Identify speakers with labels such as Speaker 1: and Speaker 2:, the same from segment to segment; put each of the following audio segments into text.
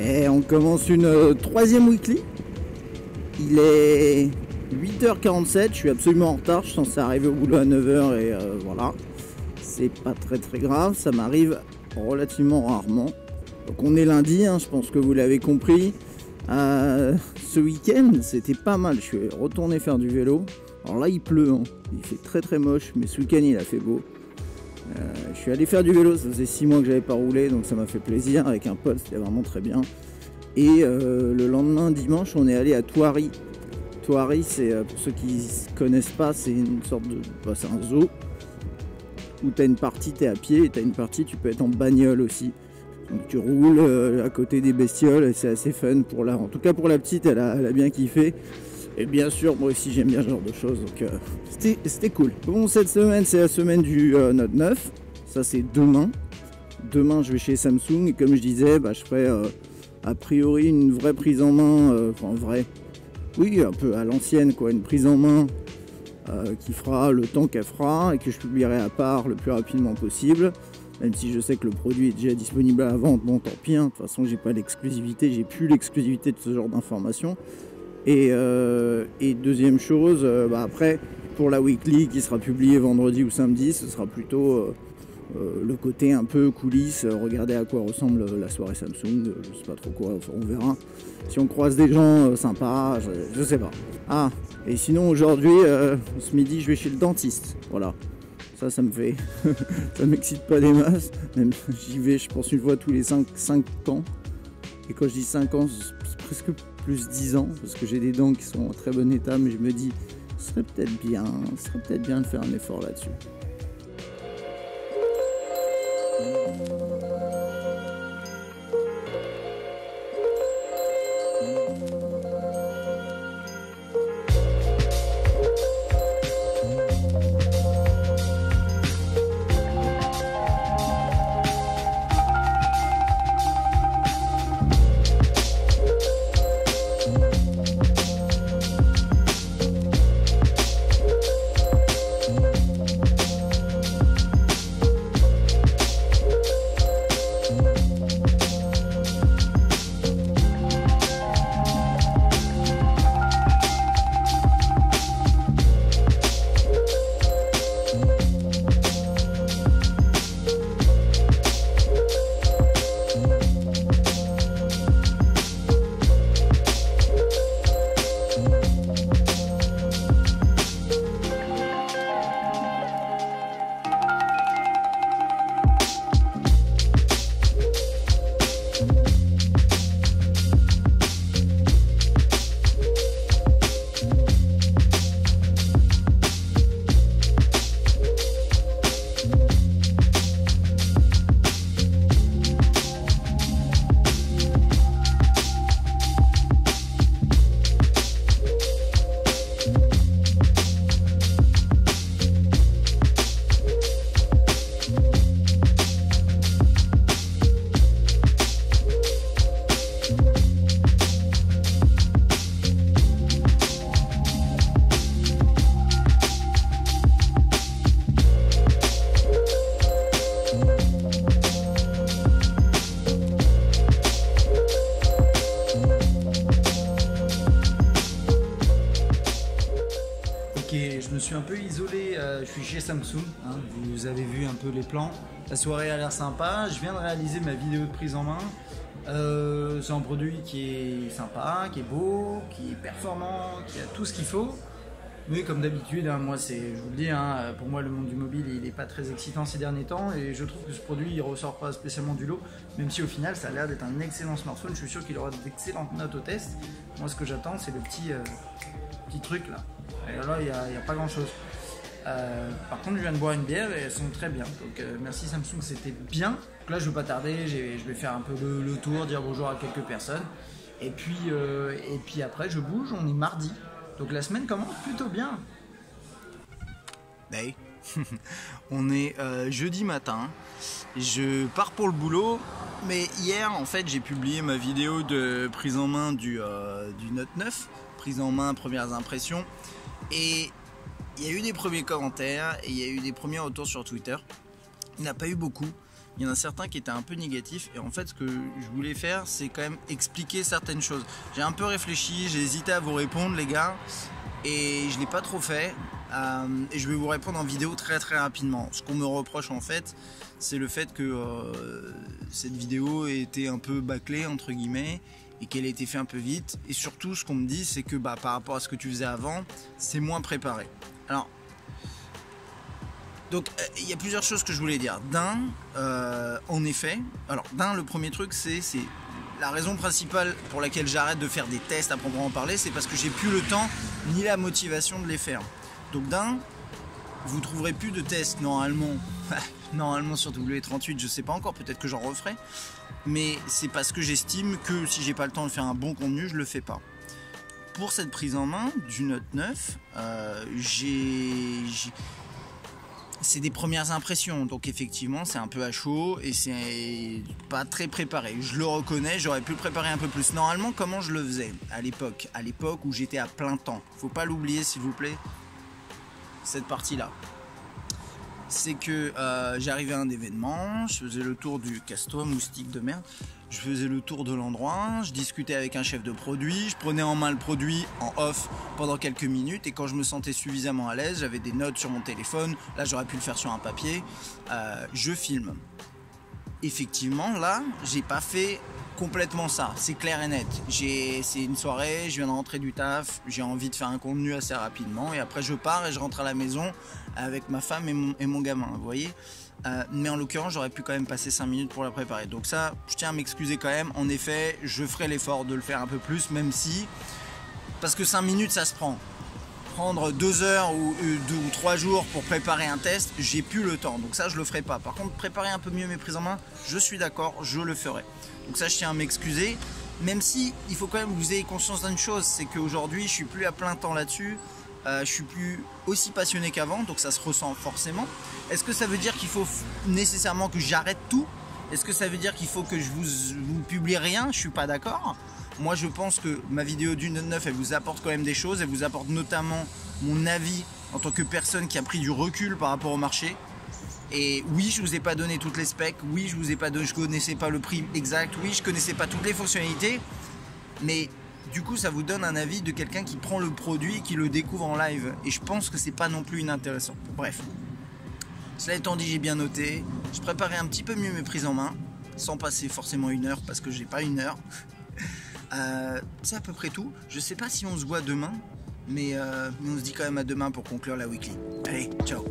Speaker 1: Et on commence une troisième weekly. Il est 8h47, je suis absolument en retard, je suis censé arriver au boulot à 9h et voilà. C'est pas très grave, ça m'arrive relativement rarement. Donc on est lundi, hein, je pense que vous l'avez compris. Ce week-end c'était pas mal, je suis retourné faire du vélo. Alors là il pleut, hein. Il fait très moche, mais ce week-end il a fait beau. Je suis allé faire du vélo, ça faisait 6 mois que j'avais pas roulé, donc ça m'a fait plaisir avec un pote, c'était vraiment très bien. Et le lendemain, dimanche, on est allé à Thoiry. Thoiry, c'est, pour ceux qui ne connaissent pas, c'est une sorte de... Bah, c'est un zoo où tu as une partie, tu es à pied, et tu as une partie, tu peux être en bagnole aussi. Donc tu roules à côté des bestioles et c'est assez fun. En tout cas pour la petite, elle a bien kiffé. Et bien sûr, moi aussi j'aime bien ce genre de choses, donc c'était cool. Bon, cette semaine, c'est la semaine du Note 9. Ça, c'est demain. Demain, je vais chez Samsung et comme je disais, bah, je ferai... a priori une vraie prise en main, enfin vrai, oui un peu à l'ancienne quoi, une prise en main qui fera le temps qu'elle fera et que je publierai à part le plus rapidement possible, même si je sais que le produit est déjà disponible à la vente, bon tant pis, hein. De toute façon j'ai pas l'exclusivité, j'ai plus l'exclusivité de ce genre d'informations. Et deuxième chose, bah après pour la weekly qui sera publiée vendredi ou samedi, ce sera plutôt le côté un peu coulisses, regarder à quoi ressemble la soirée Samsung, je sais pas trop quoi, enfin, on verra. Si on croise des gens sympas, je sais pas. Ah, et sinon aujourd'hui, ce midi, je vais chez le dentiste, voilà. Ça me fait, ça m'excite pas des masses, même j'y vais, je pense, une fois tous les 5 ans. Et quand je dis 5 ans, c'est presque plus 10 ans, parce que j'ai des dents qui sont en très bon état, mais je me dis, ce serait peut-être bien de faire un effort là-dessus.
Speaker 2: Je me suis un peu isolé, je suis chez Samsung, hein, vous avez vu un peu les plans. La soirée a l'air sympa, je viens de réaliser ma vidéo de prise en main. C'est un produit qui est sympa, qui est beau, qui est performant, qui a tout ce qu'il faut. Mais comme d'habitude, hein, moi je vous le dis, hein, pour moi le monde du mobile il n'est pas très excitant ces derniers temps et je trouve que ce produit il ressort pas spécialement du lot, même si au final ça a l'air d'être un excellent smartphone. Je suis sûr qu'il aura d'excellentes notes au test. Moi ce que j'attends c'est le petit truc là. Et là il n'y a pas grand chose. Par contre je viens de boire une bière et elles sont très bien, donc merci Samsung, c'était bien. Donc là je ne vais pas tarder, je vais faire un peu le tour, dire bonjour à quelques personnes et puis après je bouge, on est mardi. Donc la semaine commence plutôt bien.
Speaker 3: Hey. On est jeudi matin, je pars pour le boulot, mais hier en fait j'ai publié ma vidéo de prise en main du Note 9, prise en main, premières impressions, et il y a eu des premiers commentaires et il y a eu des premiers retours sur Twitter. Il n'y en a pas eu beaucoup, il y en a certains qui étaient un peu négatifs, et en fait ce que je voulais faire c'est quand même expliquer certaines choses. J'ai un peu réfléchi, j'ai hésité à vous répondre les gars, et je ne l'ai pas trop fait. Et je vais vous répondre en vidéo très rapidement. Ce qu'on me reproche en fait, c'est le fait que cette vidéo ait été un peu bâclée entre guillemets et qu'elle ait été faite un peu vite. Et surtout, ce qu'on me dit, c'est que par rapport à ce que tu faisais avant, c'est moins préparé. Alors, donc il y a plusieurs choses que je voulais dire. En effet, le premier truc, c'est la raison principale pour laquelle j'arrête de faire des tests à proprement parler, c'est parce que j'ai plus le temps ni la motivation de les faire. Donc vous trouverez plus de tests normalement sur W38, je sais pas encore, peut-être que j'en referai, mais c'est parce que j'estime que si j'ai pas le temps de faire un bon contenu, je le fais pas. Pour cette prise en main du Note 9, c'est des premières impressions, donc effectivement c'est un peu à chaud et c'est pas très préparé. Je le reconnais, j'aurais pu le préparer un peu plus. Normalement, comment je le faisais à l'époque où j'étais à plein temps, faut pas l'oublier s'il vous plaît, cette partie-là. C'est que j'arrivais à un événement, je faisais le tour du casse-toi moustique de merde, je faisais le tour de l'endroit, je discutais avec un chef de produit, je prenais en main le produit en off pendant quelques minutes, et quand je me sentais suffisamment à l'aise, j'avais des notes sur mon téléphone, là j'aurais pu le faire sur un papier, je filme. Effectivement, là, j'ai pas fait complètement ça, c'est clair et net. C'est une soirée, je viens de rentrer du taf, j'ai envie de faire un contenu assez rapidement, et après je pars et je rentre à la maison avec ma femme et mon gamin, vous voyez. Mais en l'occurrence, j'aurais pu quand même passer 5 minutes pour la préparer. Donc ça, je tiens à m'excuser quand même. En effet, je ferai l'effort de le faire un peu plus, même si... Parce que 5 minutes, ça se prend. Prendre 2 heures ou 3 jours pour préparer un test, j'ai plus le temps. Donc ça, je le ferai pas. Par contre, préparer un peu mieux mes prises en main, je suis d'accord, je le ferai. Donc ça, je tiens à m'excuser. Même si, il faut quand même que vous ayez conscience d'une chose, c'est qu'aujourd'hui, je suis plus à plein temps là-dessus. Je suis plus aussi passionné qu'avant, donc ça se ressent forcément. Est-ce que ça veut dire qu'il faut nécessairement que j'arrête tout? Est-ce que ça veut dire qu'il faut que je vous publie rien? Je suis pas d'accord. Moi je pense que ma vidéo du Note 9 elle vous apporte quand même des choses, elle vous apporte notamment mon avis en tant que personne qui a pris du recul par rapport au marché. Et oui, je vous ai pas donné toutes les specs, oui je vous ai pas donné, je connaissais pas le prix exact, oui je connaissais pas toutes les fonctionnalités, mais du coup ça vous donne un avis de quelqu'un qui prend le produit et qui le découvre en live, et je pense que c'est pas non plus inintéressant. Bref, cela étant dit, j'ai bien noté, je préparais un petit peu mieux mes prises en main sans passer forcément 1 heure parce que j'ai pas 1 heure. C'est à peu près tout. Je sais pas si on se voit demain, mais on se dit quand même à demain pour conclure la weekly. Allez, ciao.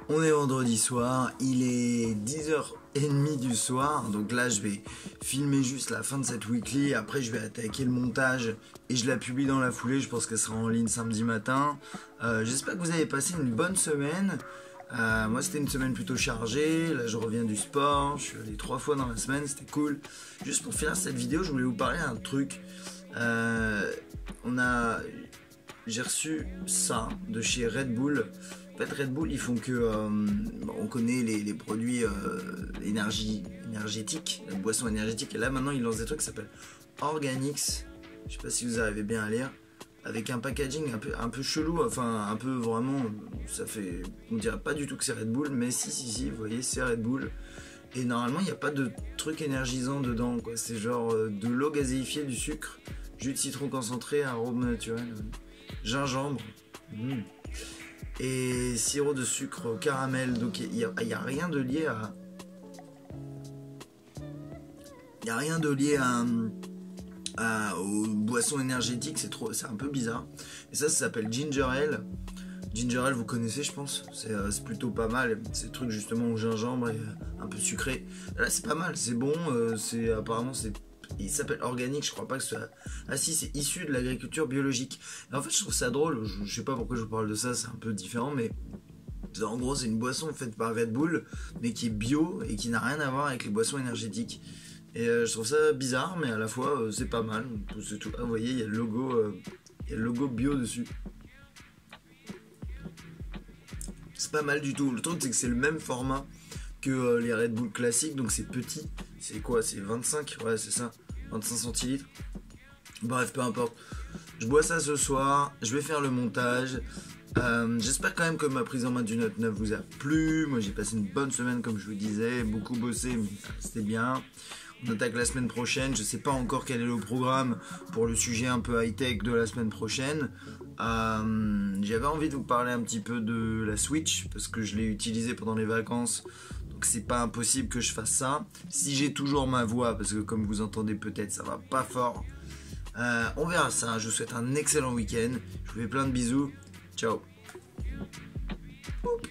Speaker 3: On est vendredi soir, il est 10h30 du soir, donc là je vais filmer juste la fin de cette weekly, après je vais attaquer le montage et je la publie dans la foulée, je pense qu'elle sera en ligne samedi matin. J'espère que vous avez passé une bonne semaine. Moi c'était une semaine plutôt chargée, là je reviens du sport, je suis allé 3 fois dans la semaine, c'était cool. Juste pour finir cette vidéo, je voulais vous parler d'un truc. J'ai reçu ça de chez Red Bull. En fait, Red Bull, ils font que... on connaît les produits énergétiques, la boisson énergétique. Et là, maintenant, ils lancent des trucs qui s'appellent Organics. Je sais pas si vous arrivez bien à lire. Avec un packaging un peu chelou. Enfin, un peu vraiment... Ça fait... On dirait pas du tout que c'est Red Bull. Mais si, vous voyez, c'est Red Bull. Et normalement, il n'y a pas de truc énergisant dedans, quoi. C'est genre de l'eau gazéifiée, du sucre, jus de citron concentré, arôme naturel, gingembre. Et sirop de sucre caramel. Donc il n'y a rien de lié à... Il n'y a rien de lié aux boissons énergétiques, c'est un peu bizarre. Et ça s'appelle Ginger Ale. Ginger Ale, vous connaissez, je pense. C'est plutôt pas mal. C'est le truc justement au gingembre et un peu sucré. Là, c'est pas mal, c'est bon. Apparemment, il s'appelle organique, je crois pas que ce soit... Ah si, c'est issu de l'agriculture biologique. Et en fait, je trouve ça drôle. Je sais pas pourquoi je vous parle de ça, c'est un peu différent, mais en gros, c'est une boisson faite par Red Bull, mais qui est bio et qui n'a rien à voir avec les boissons énergétiques.
Speaker 4: Et je trouve ça bizarre, mais à la fois c'est pas mal. C'est tout. Ah, vous voyez, il y a le logo bio dessus. C'est pas mal du tout. Le truc, c'est que c'est le même format que les Red Bull classiques, donc c'est petit. C'est quoi? C'est 25? Ouais, c'est ça. 25 centilitres. Bref, peu importe. Je bois ça ce soir. Je vais faire le montage. J'espère quand même que ma prise en main du Note 9 vous a plu. Moi, j'ai passé une bonne semaine, comme je vous disais. Beaucoup bossé, mais c'était bien. On attaque la semaine prochaine. Je sais pas encore quel est le programme pour le sujet un peu high-tech de la semaine prochaine. J'avais envie de vous parler un petit peu de la Switch parce que je l'ai utilisée pendant les vacances. Donc c'est pas impossible que je fasse ça. Si j'ai toujours ma voix, parce que comme vous entendez peut-être, ça va pas fort. On verra ça. Je vous souhaite un excellent week-end. Je vous fais plein de bisous. Ciao. Boop.